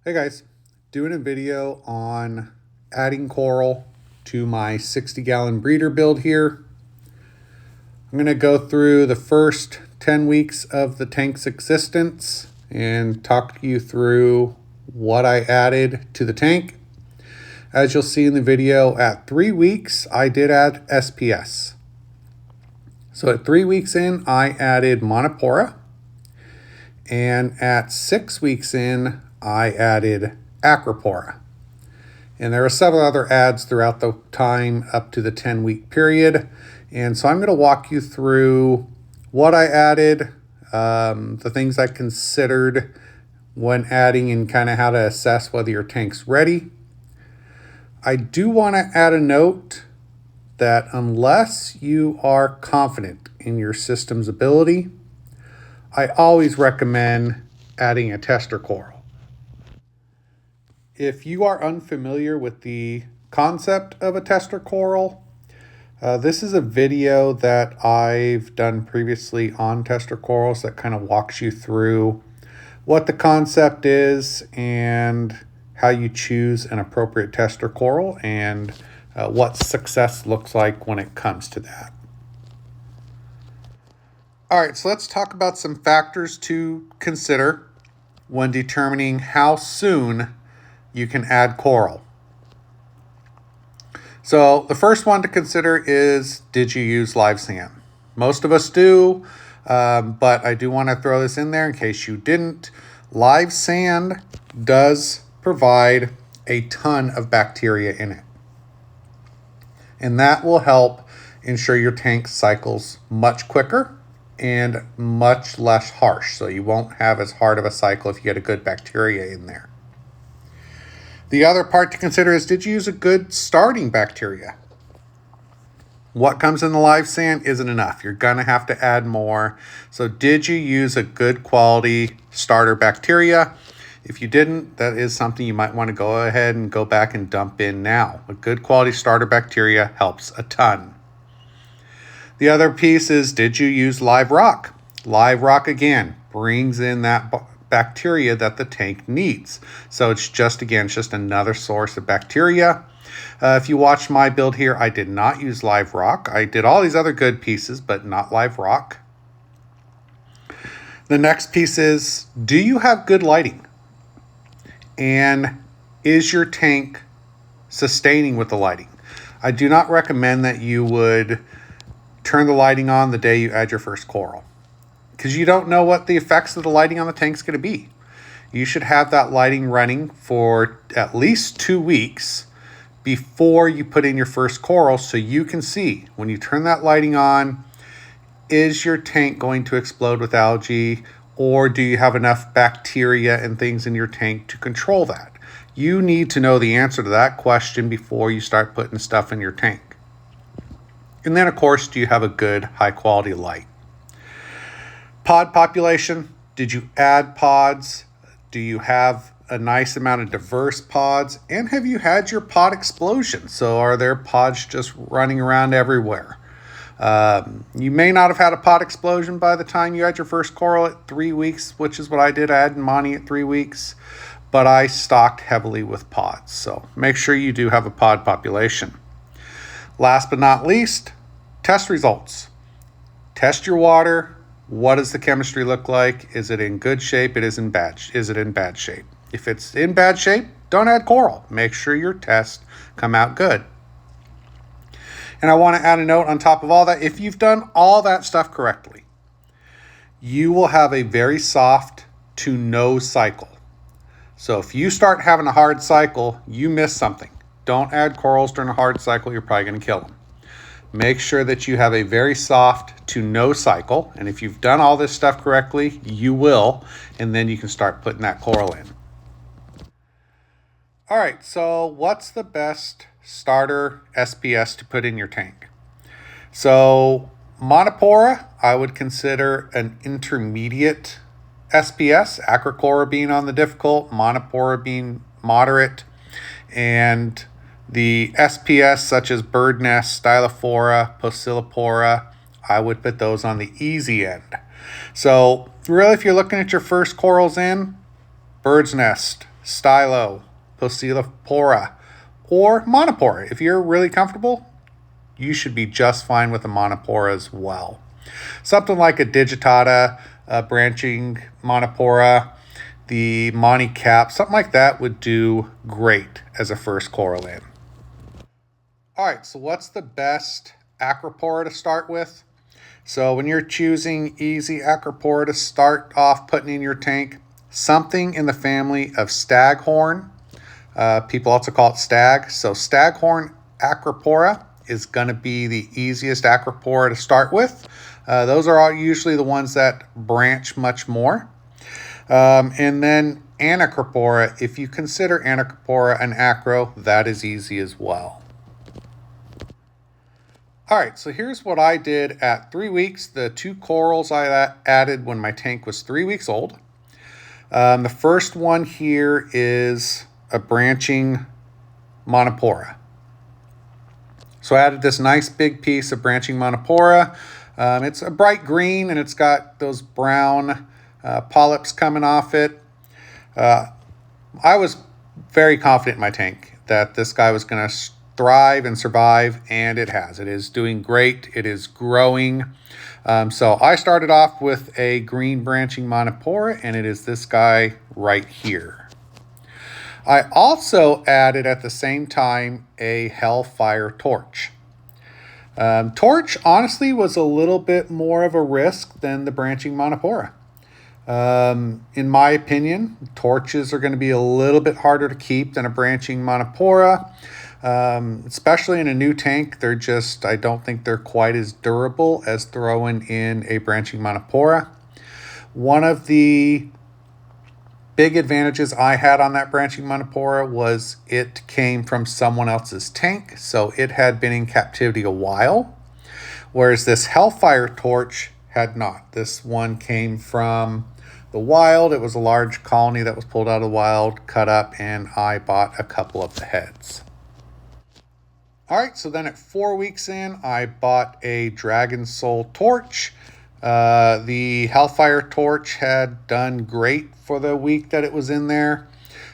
Hey guys, doing a video on adding coral to my 60-gallon breeder build here. I'm going to go through the first 10 weeks of the tank's existence and talk you through what I added to the tank. As you'll see in the video, at 3 weeks, I did add SPS. So at 3 weeks in, I added Montipora. And at 6 weeks in, I added Acropora. And there are several other adds throughout the time up to the 10-week period. And so I'm going to walk you through what I added, the things I considered when adding, and kind of how to assess whether your tank's ready. I do want to add a note that unless you are confident in your system's ability, I always recommend adding a tester coral. If you are unfamiliar with the concept of a tester coral, this is a video that I've done previously on tester corals that kind of walks you through what the concept is and how you choose an appropriate tester coral and what success looks like when it comes to that. All right, so let's talk about some factors to consider when determining how soon you can add coral. So the first one to consider is, did you use live sand? Most of us do, but I do want to throw this in there in case you didn't. Live sand does provide a ton of bacteria in it, and that will help ensure your tank cycles much quicker and much less harsh, so you won't have as hard of a cycle if you get a good bacteria in there. The other part to consider is, did you use a good starting bacteria? What comes in the live sand isn't enough. You're going to have to add more. So did you use a good quality starter bacteria? If you didn't, that is something you might want to go ahead and go back and dump in now. A good quality starter bacteria helps a ton. The other piece is, did you use live rock? Live rock, again, brings in that bacteria that the tank needs. So it's just another source of bacteria. If you watch my build here, I did not use live rock. I did all these other good pieces, but not live rock. The next piece is, do you have good lighting? And is your tank sustaining with the lighting? I do not recommend that you would turn the lighting on the day you add your first coral, because you don't know what the effects of the lighting on the tank is going to be. You should have that lighting running for at least 2 weeks before you put in your first coral, so you can see when you turn that lighting on, is your tank going to explode with algae, or do you have enough bacteria and things in your tank to control that? You need to know the answer to that question before you start putting stuff in your tank. And then, of course, do you have a good high quality light? Pod population, did you add pods? Do you have a nice amount of diverse pods? And have you had your pod explosion? So are there pods just running around everywhere? You may not have had a pod explosion by the time you had your first coral at 3 weeks, which is what I did. I had Monti at 3 weeks, but I stocked heavily with pods. So make sure you do have a pod population. Last but not least, test results. Test your water. What does the chemistry look like? Is it in good shape? Is it in bad shape? If it's in bad shape, don't add coral. Make sure your tests come out good. And I want to add a note on top of all that. If you've done all that stuff correctly, you will have a very soft to no cycle. So if you start having a hard cycle, you miss something. Don't add corals during a hard cycle. You're probably going to kill them. Make sure that you have a very soft to no cycle. And if you've done all this stuff correctly, you will. And then you can start putting that coral in. All right, so what's the best starter SPS to put in your tank? So Montipora, I would consider an intermediate SPS. Acropora being on the difficult, Montipora being moderate, and the SPS such as Birdsnest, Stylophora, Pocillopora, I would put those on the easy end. So really, if you're looking at your first corals in, Birdsnest, Pocillopora, or Montipora. If you're really comfortable, you should be just fine with a Montipora as well. Something like a digitata, branching Montipora, the Monti cap, something like that would do great as a first coral in. All right, so what's the best Acropora to start with? So when you're choosing easy Acropora to start off putting in your tank, something in the family of Staghorn. People also call it Stag. So Staghorn Acropora is going to be the easiest Acropora to start with. Those are all usually the ones that branch much more. And then Anacropora, if you consider Anacropora an acro, that is easy as well. All right, so here's what I did at 3 weeks. The 2 corals I added when my tank was 3 weeks old. The first one here is a branching Montipora. So I added this nice big piece of branching Montipora. It's a bright green and it's got those brown polyps coming off it. I was very confident in my tank that this guy was going to thrive and survive, and it has. It is doing great. It is growing. So I started off with a green branching Montipora, and it is this guy right here. I also added at the same time a Hellfire Torch. Torch honestly was a little bit more of a risk than the branching Montipora. In my opinion, torches are going to be a little bit harder to keep than a branching Montipora. Especially in a new tank, I don't think they're quite as durable as throwing in a branching Montipora. One of the big advantages I had on that branching Montipora was it came from someone else's tank, so it had been in captivity a while, whereas this Hellfire Torch had not. This one came from the wild. It was a large colony that was pulled out of the wild, cut up, and I bought a couple of the heads. All right, so then at 4 weeks in, I bought a Dragon Soul Torch. The Hellfire Torch had done great for the week that it was in there.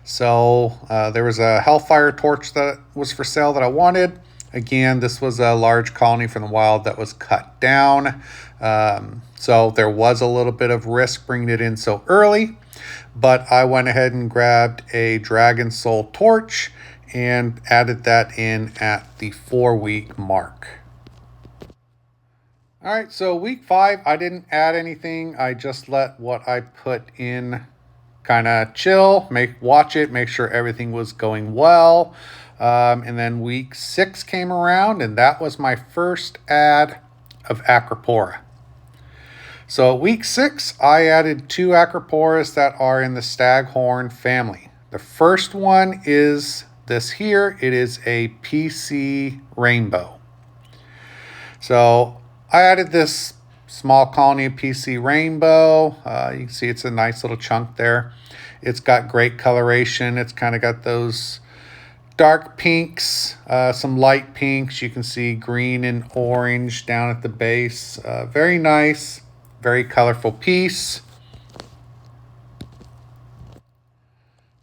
So there was a Hellfire Torch that was for sale that I wanted. Again, this was a large colony from the wild that was cut down. So there was a little bit of risk bringing it in so early. But I went ahead and grabbed a Dragon Soul Torch and added that in at the 4-week mark. All right, so week 5, I didn't add anything. I just let what I put in kind of chill, watch it, make sure everything was going well. And then week 6 came around, and that was my first add of Acropora. So week 6, I added 2 Acroporas that are in the Staghorn family. The first one is this here. It is a PC Rainbow. So I added this small colony of PC Rainbow. You can see it's a nice little chunk there. It's got great coloration. It's kind of got those dark pinks, some light pinks. You can see green and orange down at the base. Very nice, very colorful piece.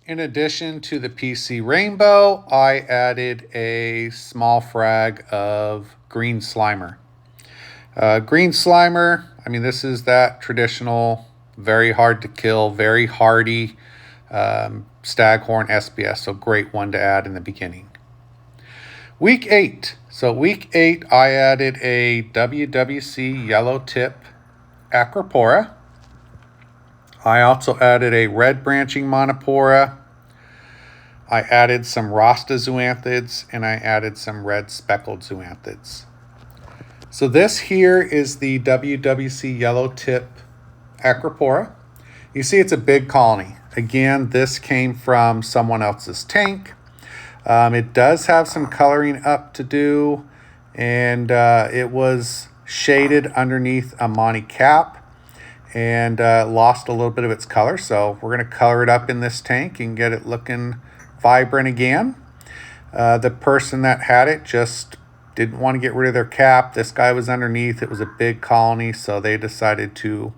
In addition to the PC Rainbow, I added a small frag of Green Slimer. Green Slimer, I mean, this is that traditional, very hard to kill, very hardy Staghorn SPS, so great one to add in the beginning. Week 8. So week 8, I added a WWC yellow tip Acropora. I also added a red branching Montipora. I added some Rasta zoanthids, and I added some red speckled zoanthids. So this here is the WWC yellow tip Acropora. You see it's a big colony. Again, this came from someone else's tank. It does have some coloring up to do, and it was shaded underneath a Monti cap and lost a little bit of its color. So we're going to color it up in this tank and get it looking vibrant again. The person that had it just didn't want to get rid of their cap. This guy was underneath. It was a big colony, so they decided to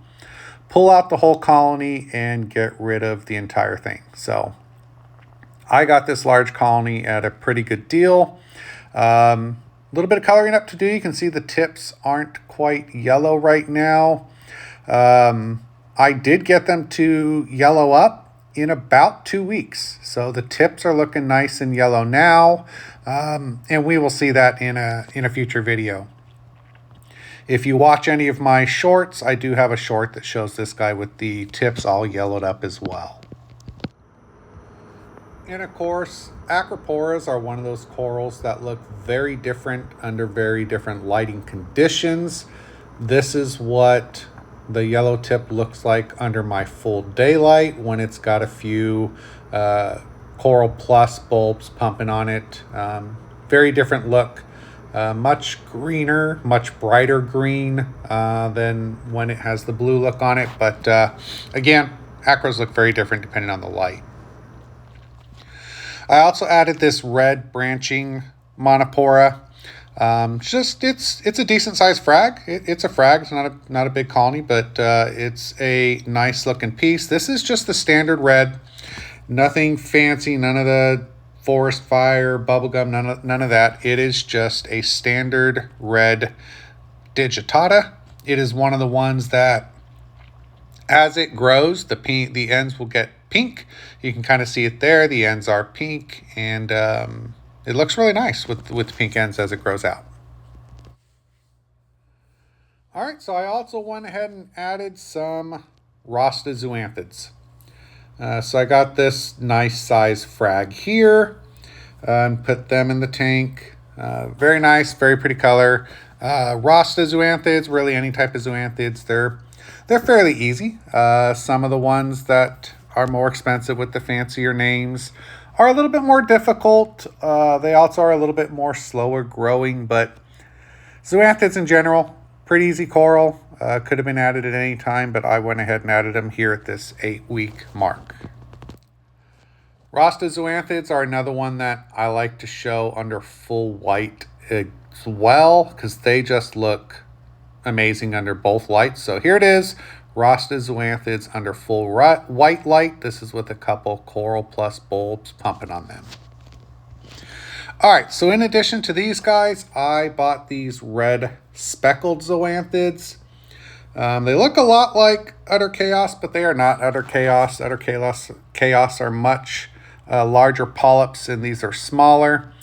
pull out the whole colony and get rid of the entire thing. So I got this large colony at a pretty good deal. A little bit of coloring up to do. You can see the tips aren't quite yellow right now. I did get them to yellow up in about 2 weeks. So the tips are looking nice and yellow now. And we will see that in a future video. If you watch any of my shorts, I do have a short that shows this guy with the tips all yellowed up as well. And of course, Acroporas are one of those corals that look very different under very different lighting conditions. This is what the yellow tip looks like under my full daylight when it's got a few Coral Plus bulbs pumping on it. Very different look. Much greener, much brighter green than when it has the blue look on it. But again, Acros look very different depending on the light. I also added this red branching Montipora. It's a decent sized frag. It's a frag. It's not a big colony, but it's a nice looking piece. This is just the standard red. Nothing fancy. None of the forest fire, bubblegum, none of that. It is just a standard red digitata. It is one of the ones that, as it grows, the ends will get pink. You can kind of see it there. The ends are pink, and it looks really nice with the pink ends as it grows out. All right, so I also went ahead and added some Rasta zoanthids. So I got this nice size frag here and put them in the tank. Very nice, very pretty color. Rasta zoanthids, really any type of zoanthids, they're fairly easy. Some of the ones that are more expensive with the fancier names are a little bit more difficult. They also are a little bit more slower growing, but zoanthids in general, pretty easy coral. Could have been added at any time, but I went ahead and added them here at this 8-week mark. Rasta zoanthids are another one that I like to show under full white as well, because they just look amazing under both lights. So here it is, Rasta zoanthids under full white light. This is with a couple Coral Plus bulbs pumping on them. All right, so in addition to these guys, I bought these red speckled zoanthids. They look a lot like Utter Chaos, but they are not Utter Chaos. Utter Chaos are much larger polyps, and these are smaller,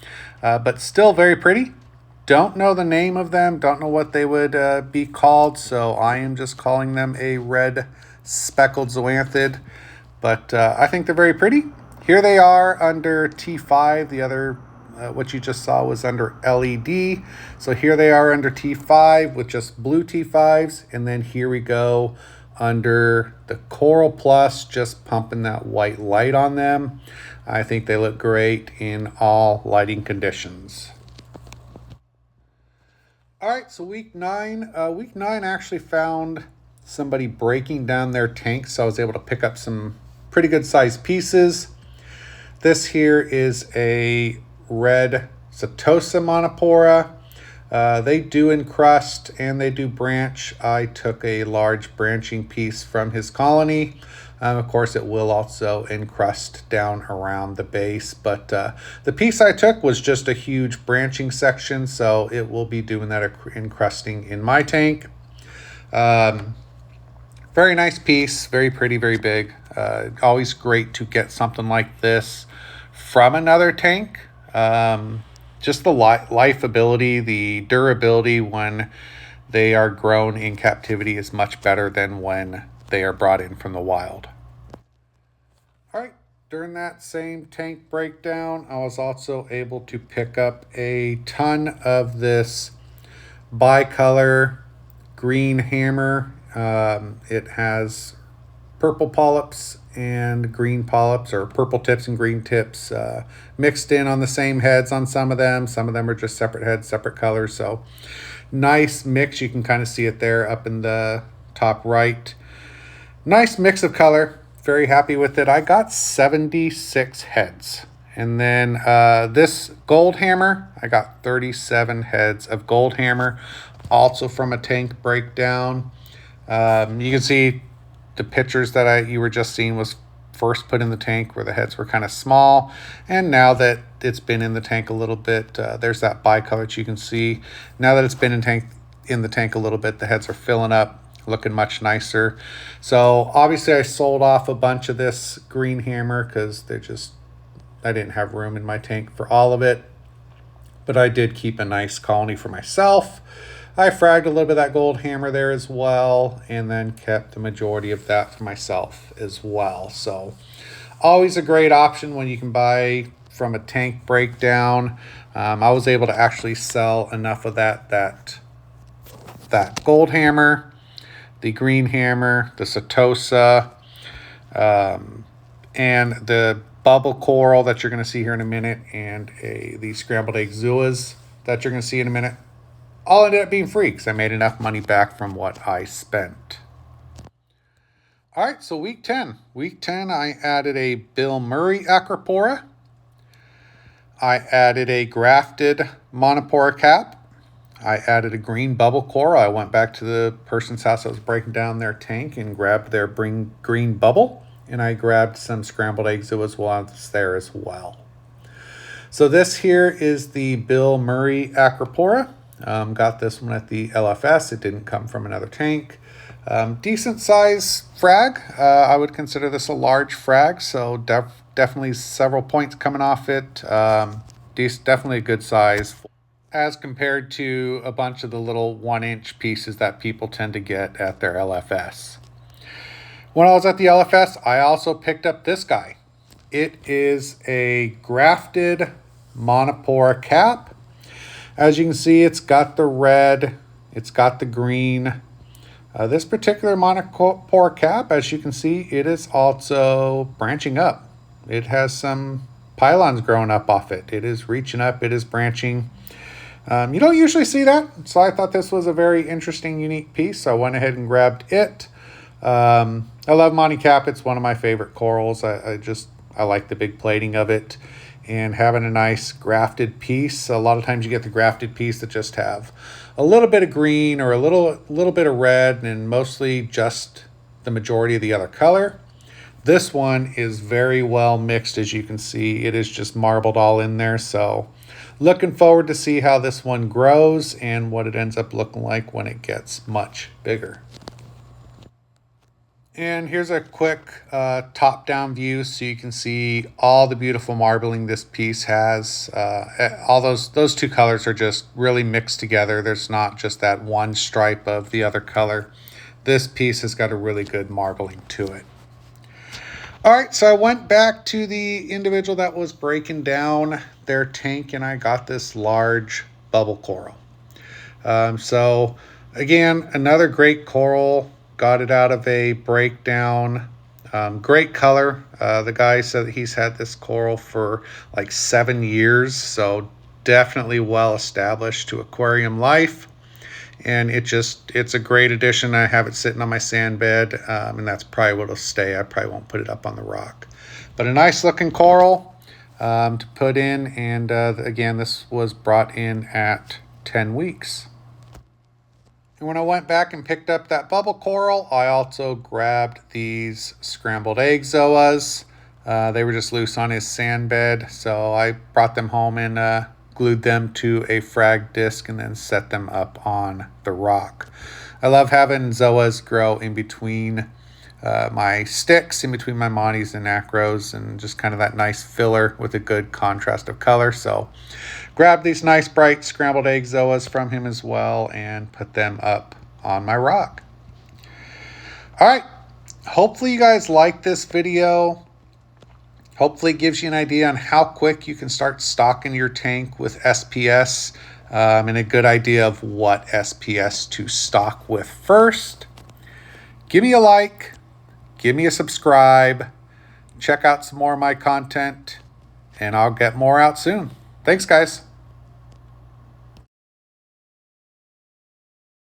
but still very pretty. Don't know the name of them, don't know what they would be called, so I am just calling them a red speckled zoanthid, but I think they're very pretty. Here they are under T5. The other what you just saw was under LED. So here they are under T5 with just blue T5s. And then here we go under the Coral Plus, just pumping that white light on them. I think they look great in all lighting conditions. All right, so week nine actually found somebody breaking down their tank. So I was able to pick up some pretty good sized pieces. This here is a red Setosa Montipora. They do encrust and they do branch. I took a large branching piece from his colony. Of course, it will also encrust down around the base, but the piece I took was just a huge branching section, so it will be doing that encrusting in my tank. Very nice piece, very pretty, very big. Always great to get something like this from another tank. Just the life ability, the durability when they are grown in captivity is much better than when they are brought in from the wild. All right, during that same tank breakdown, I was also able to pick up a ton of this bicolor green hammer. It has purple polyps and green polyps, or purple tips and green tips mixed in on the same heads on some of them. Some of them are just separate heads, separate colors. So nice mix. You can kind of see it there up in the top right. Nice mix of color. Very happy with it. I got 76 heads. And then this gold hammer, I got 37 heads of gold hammer, also from a tank breakdown. You can see the pictures that you were just seeing was first put in the tank where the heads were kind of small. And now that it's been in the tank a little bit, there's that bicolor that you can see. Now that it's been in the tank a little bit, the heads are filling up, looking much nicer. So obviously I sold off a bunch of this green hammer because I didn't have room in my tank for all of it. But I did keep a nice colony for myself. I fragged a little bit of that gold hammer there as well, and then kept the majority of that for myself as well. So always a great option when you can buy from a tank breakdown. I was able to actually sell enough of that gold hammer, the green hammer, the Setosa, and the bubble coral that you're going to see here in a minute, and the scrambled egg zoas that you're going to see in a minute, all ended up being free because I made enough money back from what I spent. All right, so week 10. Week 10, I added a Bill Murray Acropora. I added a grafted Montipora cap. I added a green bubble coral. I went back to the person's house that was breaking down their tank and grabbed their green bubble. And I grabbed some scrambled eggs that was there as well. So this here is the Bill Murray Acropora. Got this one at the LFS. It didn't come from another tank. Decent size frag. I would consider this a large frag, so definitely several points coming off it. Definitely a good size as compared to a bunch of the little 1-inch pieces that people tend to get at their LFS. When I was at the LFS, I also picked up this guy. It is a grafted Montipora cap. As you can see, it's got the red, it's got the green. This particular Montipora cap, as you can see, it is also branching up. It has some pylons growing up off it. It is reaching up, it is branching. You don't usually see that, so I thought this was a very interesting, unique piece. So I went ahead and grabbed it. I love Monti Cap. It's one of my favorite corals. I like the big plating of it and having a nice grafted piece. A lot of times you get the grafted piece that just have a little bit of green or a little bit of red and mostly just the majority of the other color. This one is very well mixed, as you can see. It is just marbled all in there. So looking forward to see how this one grows and what it ends up looking like when it gets much bigger. And here's a quick top-down view so you can see all the beautiful marbling this piece has. All those two colors are just really mixed together. There's not just that one stripe of the other color. This piece has got a really good marbling to it. All right, so I went back to the individual that was breaking down their tank, and I got this large bubble coral. So again, another great coral. Got it out of a breakdown. Great color. The guy said that he's had this coral for like 7 years, so definitely well established to aquarium life. And it's a great addition. I have it sitting on my sand bed, and that's probably what it'll stay. I probably won't put it up on the rock. But a nice looking coral to put in. And again, this was brought in at 10 weeks. And when I went back and picked up that bubble coral, I also grabbed these scrambled egg zoas. They were just loose on his sand bed, so I brought them home and glued them to a frag disc and then set them up on the rock. I love having zoas grow in between my sticks, in between my Montis and Acros, and just kind of that nice filler with a good contrast of color. So grab these nice bright scrambled egg zoas from him as well and put them up on my rock. All right, hopefully you guys like this video. Hopefully it gives you an idea on how quick you can start stocking your tank with SPS, and a good idea of what SPS to stock with first. Give me a like, give me a subscribe, check out some more of my content, and I'll get more out soon. Thanks, guys.